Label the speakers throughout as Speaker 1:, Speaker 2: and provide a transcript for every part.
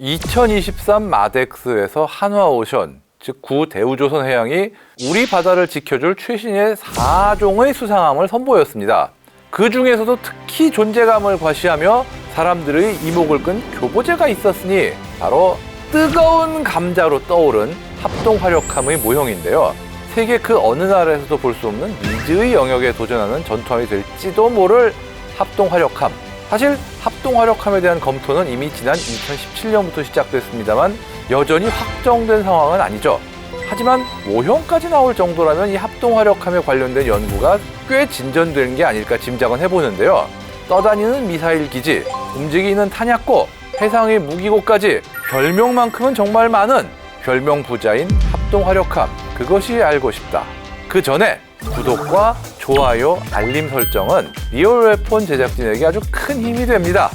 Speaker 1: 2023 마덱스에서 한화오션, 즉 구대우조선해양이 우리 바다를 지켜줄 최신의 4종의 수상함을 선보였습니다. 그 중에서도 특히 존재감을 과시하며 사람들의 이목을 끈 교보제가 있었으니 바로 뜨거운 감자로 떠오른 합동화력함의 모형인데요. 세계 그 어느 나라에서도 볼 수 없는 미지의 영역에 도전하는 전투함이 될지도 모를 합동화력함. 사실 합동화력함에 대한 검토는 이미 지난 2017년부터 시작됐습니다만 여전히 확정된 상황은 아니죠. 하지만 모형까지 나올 정도라면 이 합동화력함에 관련된 연구가 꽤 진전된 게 아닐까 짐작은 해보는데요. 떠다니는 미사일 기지, 움직이는 탄약고, 해상의 무기고까지 별명만큼은 정말 많은 별명 부자인 합동화력함. 그것이 알고 싶다. 그 전에 구독과 좋아요, 알림 설정은 리얼웨폰 제작진에게 아주 큰 힘이 됩니다.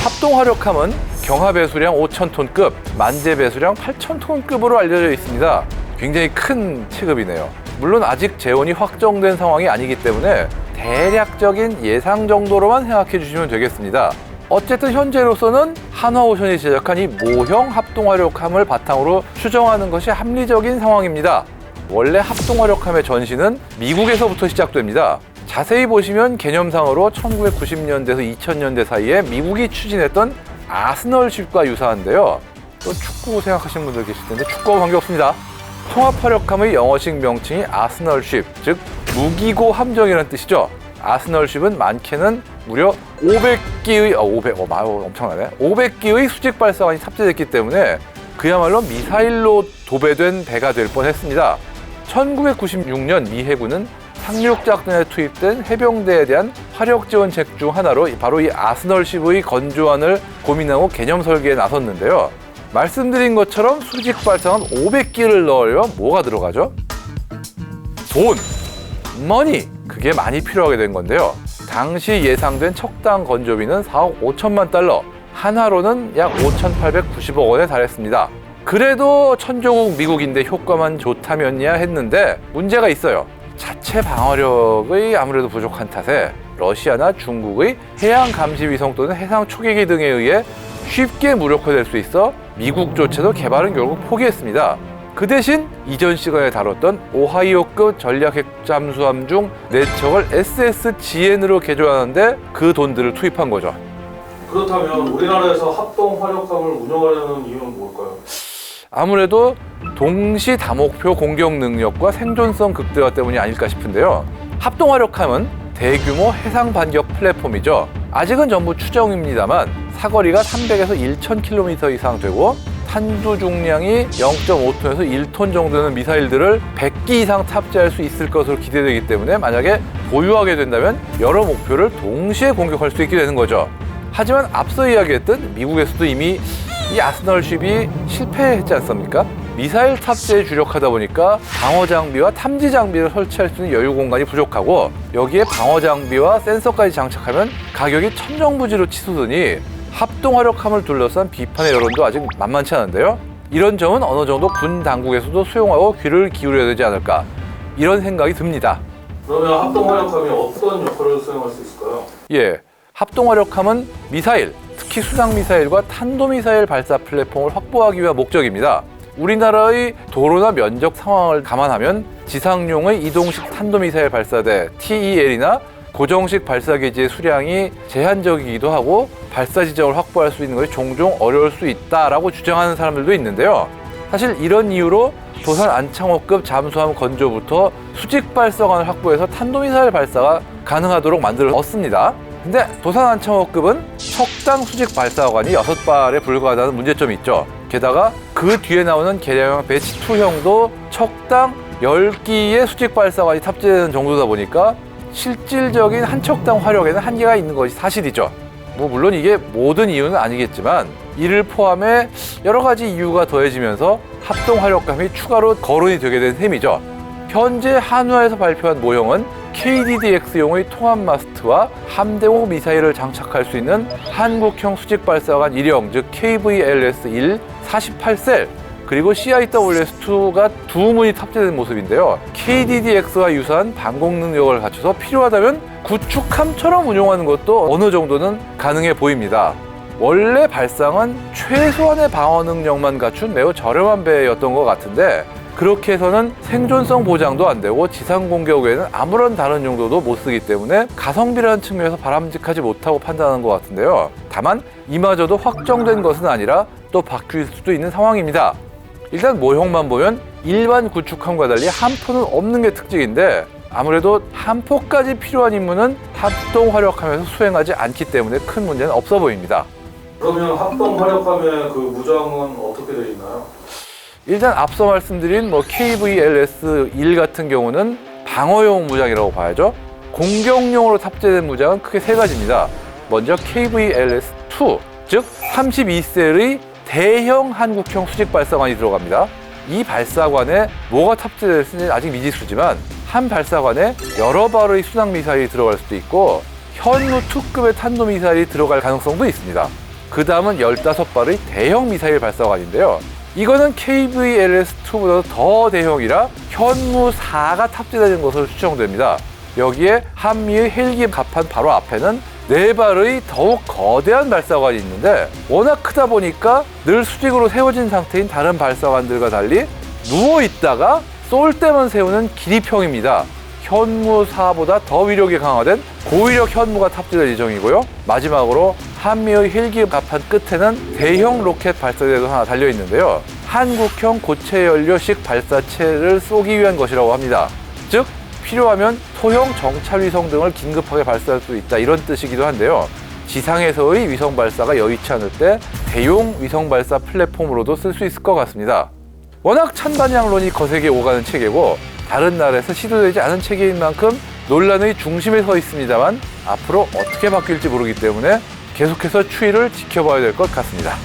Speaker 1: 합동화력함은 경하 배수량 5,000톤급, 만재 배수량 8,000톤급으로 알려져 있습니다. 굉장히 큰 체급이네요. 물론 아직 재원이 확정된 상황이 아니기 때문에 대략적인 예상 정도로만 생각해 주시면 되겠습니다. 어쨌든 현재로서는 한화오션이 제작한 이 모형 합동화력함을 바탕으로 추정하는 것이 합리적인 상황입니다. 원래 합동화력함의 전시는 미국에서부터 시작됩니다. 자세히 보시면 개념상으로 1990년대에서 2000년대 사이에 미국이 추진했던 아스널쉽과 유사한데요. 또 축구 생각하시는 분들 계실 텐데 축구와 관계없습니다. 통합화력함의 영어식 명칭이 아스널쉽, 즉 무기고 함정이라는 뜻이죠. 아스널쉽은 많게는 무려 500기의 엄청나네. 500기의 수직 발사관이 탑재됐기 때문에 그야말로 미사일로 도배된 배가 될 뻔했습니다. 1996년 미 해군은 상륙작전에 투입된 해병대에 대한 화력 지원책 중 하나로 바로 이 아스널쉽의 건조안을 고민하고 개념 설계에 나섰는데요. 말씀드린 것처럼 수직 발사관 500기를 넣으려면 뭐가 들어가죠? 돈, 머니, 그게 많이 필요하게 된 건데요. 당시 예상된 척당 건조비는 4억 5천만 달러, 한화로는 약 5,890억 원에 달했습니다. 그래도 천조국 미국인데 효과만 좋다면야 했는데 문제가 있어요. 자체 방어력의 아무래도 부족한 탓에 러시아나 중국의 해양 감시 위성 또는 해상 초계기 등에 의해 쉽게 무력화될 수 있어 미국조차도 개발은 결국 포기했습니다. 그 대신 이전 시간에 다뤘던 오하이오급 전략핵 잠수함 중 4척을 SSGN으로 개조하는데 그 돈들을 투입한 거죠.
Speaker 2: 그렇다면 우리나라에서 합동화력함을 운영하려는 이유는 뭘까요?
Speaker 1: 아무래도 동시 다목표 공격 능력과 생존성 극대화 때문이 아닐까 싶은데요. 합동화력함은 대규모 해상 반격 플랫폼이죠. 아직은 전부 추정입니다만 사거리가 300에서 1,000km 이상 되고 탄두 중량이 0.5톤에서 1톤 정도 되는 미사일들을 100기 이상 탑재할 수 있을 것으로 기대되기 때문에 만약에 보유하게 된다면 여러 목표를 동시에 공격할 수 있게 되는 거죠. 하지만 앞서 이야기했던 미국에서도 이미 이 아스널쉽이 실패했지 않습니까? 미사일 탑재에 주력하다 보니까 방어 장비와 탐지 장비를 설치할 수 있는 여유 공간이 부족하고 여기에 방어 장비와 센서까지 장착하면 가격이 천정부지로 치솟으니 합동화력함을 둘러싼 비판의 여론도 아직 만만치 않은데요. 이런 점은 어느 정도 군 당국에서도 수용하고 귀를 기울여야 되지 않을까 이런 생각이 듭니다.
Speaker 2: 그러면 합동화력함이 어떤 역할을 수행할 수 있을까요?
Speaker 1: 예, 합동화력함은 미사일, 특히 수상미사일과 탄도미사일 발사 플랫폼을 확보하기 위한 목적입니다. 우리나라의 도로나 면적 상황을 감안하면 지상용의 이동식 탄도미사일 발사대 TEL이나 고정식 발사기지의 수량이 제한적이기도 하고 발사 지점을 확보할 수 있는 것이 종종 어려울 수 있다라고 주장하는 사람들도 있는데요. 사실 이런 이유로 도산 안창호급 잠수함 건조부터 수직 발사관을 확보해서 탄도미사일 발사가 가능하도록 만들었습니다. 근데 도산 안창호급은 척당 수직 발사관이 6발에 불과하다는 문제점이 있죠. 게다가 그 뒤에 나오는 개량형 배치2형도 척당 10기의 수직 발사관이 탑재되는 정도다 보니까 실질적인 한 척당 화력에는 한계가 있는 것이 사실이죠. 물론 이게 모든 이유는 아니겠지만 이를 포함해 여러 가지 이유가 더해지면서 합동화력감이 추가로 거론이 되게 된 셈이죠. 현재 한화에서 발표한 모형은 KDDX용의 통합 마스트와 함대호 미사일을 장착할 수 있는 한국형 수직 발사관 1형, 즉 KVLS-1 48셀, 그리고 CIWS-2가 두 문이 탑재된 모습인데요. KDDX와 유사한 방공 능력을 갖춰서 필요하다면 구축함처럼 운용하는 것도 어느 정도는 가능해 보입니다. 원래 발상은 최소한의 방어 능력만 갖춘 매우 저렴한 배였던 것 같은데 그렇게 해서는 생존성 보장도 안 되고 지상 공격 외에는 아무런 다른 용도도 못 쓰기 때문에 가성비라는 측면에서 바람직하지 못하고 판단하는 것 같은데요. 다만 이마저도 확정된 것은 아니라 또 바뀔 수도 있는 상황입니다. 일단 모형만 보면 일반 구축함과 달리 함포는 없는 게 특징인데 아무래도 함포까지 필요한 임무는 합동 화력함에서 수행하지 않기 때문에 큰 문제는 없어 보입니다.
Speaker 2: 그러면 합동 화력함의 그 무장은 어떻게 되어 있나요?
Speaker 1: 일단 앞서 말씀드린 KVLS-1 같은 경우는 방어용 무장이라고 봐야죠. 공격용으로 탑재된 무장은 크게 세 가지입니다. 먼저 KVLS-2, 즉 32셀의 대형 한국형 수직 발사관이 들어갑니다. 이 발사관에 뭐가 탑재됐을지 아직 미지수지만 한 발사관에 여러 발의 순항 미사일이 들어갈 수도 있고 현무 2급의 탄도 미사일이 들어갈 가능성도 있습니다. 그 다음은 15발의 대형 미사일 발사관인데요. 이거는 KVLS-2보다 더 대형이라 현무 4가 탑재되는 것으로 추정됩니다. 여기에 한미의 헬기 갑판 바로 앞에는 4발의 더욱 거대한 발사관이 있는데 워낙 크다 보니까 늘 수직으로 세워진 상태인 다른 발사관들과 달리 누워있다가 쏠 때만 세우는 기립형입니다. 현무 4보다 더 위력이 강화된 고위력 현무가 탑재될 예정이고요. 마지막으로 한미의 헬기 갑판 끝에는 대형 로켓 발사대도 하나 달려있는데요. 한국형 고체 연료식 발사체를 쏘기 위한 것이라고 합니다. 즉 필요하면 소형 정찰 위성 등을 긴급하게 발사할 수 있다 이런 뜻이기도 한데요. 지상에서의 위성 발사가 여의치 않을 때 대용 위성 발사 플랫폼으로도 쓸 수 있을 것 같습니다. 워낙 찬반양론이 거세게 오가는 체계고 다른 나라에서 시도되지 않은 체계인 만큼 논란의 중심에 서 있습니다만 앞으로 어떻게 바뀔지 모르기 때문에 계속해서 추이를 지켜봐야 될 것 같습니다.